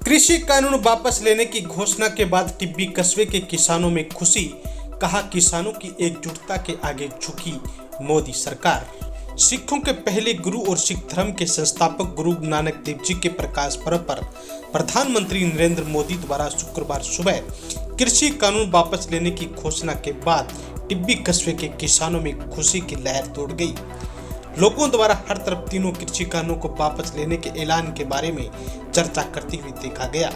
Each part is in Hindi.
कृषि कानून वापस लेने की घोषणा के बाद टिब्बी कस्बे के किसानों में खुशी। कहा, किसानों की एकजुटता के आगे झुकी मोदी सरकार। सिखों के पहले गुरु और सिख धर्म के संस्थापक गुरु नानक देव जी के प्रकाश पर्व पर प्रधानमंत्री नरेंद्र मोदी द्वारा शुक्रवार सुबह कृषि कानून वापस लेने की घोषणा के बाद टिब्बी कस्बे के किसानों में खुशी की लहर दौड़ गई। लोगों द्वारा हर तरफ तीनों कृषि कानूनों को वापस लेने के ऐलान के बारे में चर्चा करते हुए देखा गया।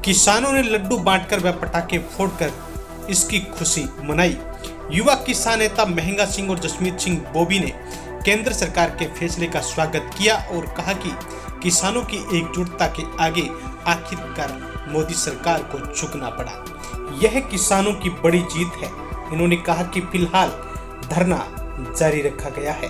किसानों ने लड्डू बांटकर व पटाखे फोड़कर इसकी खुशी मनाई। युवा किसान नेता महंगा सिंह और जसमीत सिंह बोबी ने केंद्र सरकार के फैसले का स्वागत किया और कहा कि किसानों की एकजुटता के आगे आखिरकार मोदी सरकार को झुकना पड़ा। यह किसानों की बड़ी जीत है। इन्होंने कहा कि फिलहाल धरना जारी रखा गया है।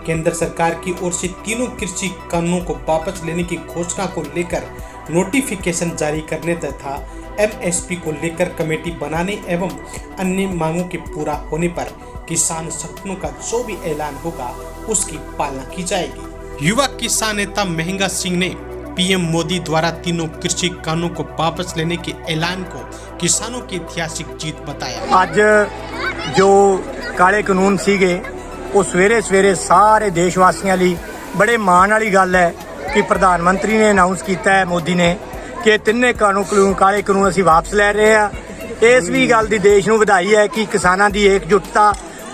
केंद्र सरकार की ओर से तीनों कृषि कानूनों को वापस लेने की घोषणा को लेकर नोटिफिकेशन जारी करने तथा एमएसपी को लेकर कमेटी बनाने एवं अन्य मांगों के पूरा होने पर किसान सपनों का जो भी ऐलान होगा उसकी पालना की जाएगी। युवा किसान नेता महंगा सिंह ने पीएम मोदी द्वारा तीनों कृषि कानूनों को वापस लेने के ऐलान को किसानों की ऐतिहासिक जीत बताया। आज जो काले कानून सीगे वो सवेरे सवेरे सारे देशवासियों ਲਈ बड़े माण वाली गल है कि प्रधानमंत्री ने अनाउंस किया है मोदी ने कि तिन्ने कानून काले कानून असीं वापस लै रहे हैं। इस भी गल दी देश नूं वधाई है कि किसानां दी एकजुटता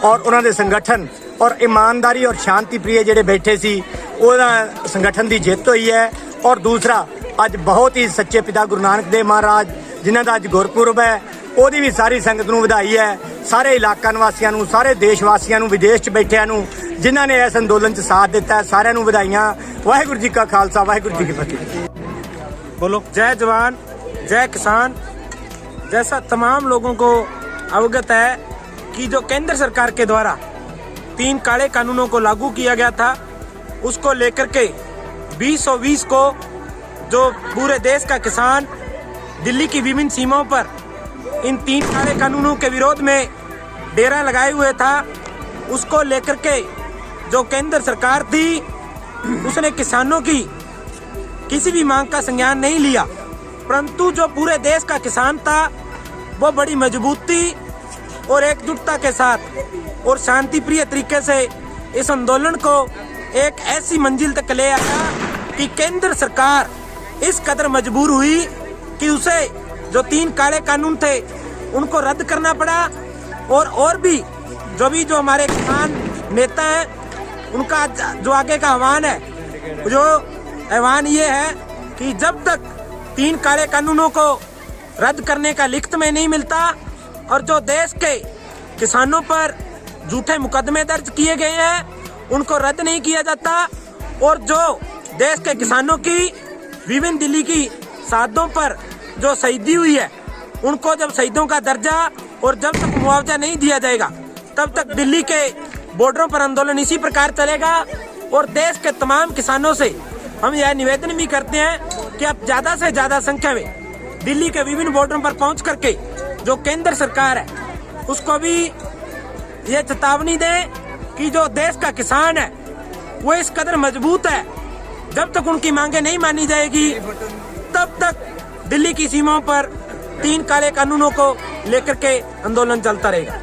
और उन्हां दे संगठन और ईमानदारी और शांति प्रिय जिहड़े बैठे सी उहदा संगठन दी जित हुई है। और दूसरा अज बहुत ही सच्चे पिता गुरु नानक देव महाराज जिन्हां दा अज गुरपुरब है ਉਹਦੀ भी सारी संगत नूं ਵਧਾਈ है। सारे इलाका निवासियों नूं, सारे देशवासियों नूं, विदेश च बैठिਆਂ नूं जिन्हां ने इस अंदोलन च साथ दिता है, सारिਆਂ नूं ਵਧਾਈਆਂ। वाहिगुरू जी का खालसा, वाहिगुरू जी की फतेह। बोलो। जय जवान जय किसान। जैसा तमाम लोगों को अवगत है कि जो केंद्र सरकार के द्वारा 3 काले कानूनों को लागू किया गया था, उसको लेकर के 2020 को जो पूरे देश का किसान दिल्ली की विभिन्न सीमाओं पर इन 3 काले कानूनों के विरोध में डेरा लगाए हुए था, उसको लेकर के जो केंद्र सरकार थी उसने किसानों की किसी भी मांग का संज्ञान नहीं लिया, परंतु जो पूरे देश का किसान था वो बड़ी मजबूती और एकजुटता के साथ और शांति प्रिय तरीके से इस आंदोलन को एक ऐसी मंजिल तक ले आया कि केंद्र सरकार इस कदर मजबूर हुई कि उसे जो 3 काले कानून थे उनको रद्द करना पड़ा। और भी जो हमारे किसान नेता हैं उनका जो आगे का आह्वान है, जो आह्वान ये है कि जब तक 3 काले कानूनों को रद्द करने का लिखत में नहीं मिलता और जो देश के किसानों पर झूठे मुकदमे दर्ज किए गए हैं उनको रद्द नहीं किया जाता और जो देश के किसानों की विभिन्न दिल्ली की शहादतों पर जो शहीदी हुई है उनको जब शहीदों का दर्जा और जब तक मुआवजा नहीं दिया जाएगा तब तक दिल्ली के बॉर्डरों पर आंदोलन इसी प्रकार चलेगा। और देश के तमाम किसानों से हम यह निवेदन भी करते हैं कि आप ज्यादा से ज्यादा संख्या में दिल्ली के विभिन्न बॉर्डरों पर पहुंच करके जो केंद्र सरकार है उसको भी ये चेतावनी दें कि जो देश का किसान है वो इस कदर मजबूत है, जब तक उनकी मांगे नहीं मानी जाएगी तब तक दिल्ली की सीमाओं पर 3 काले कानूनों को लेकर के आंदोलन चलता रहेगा।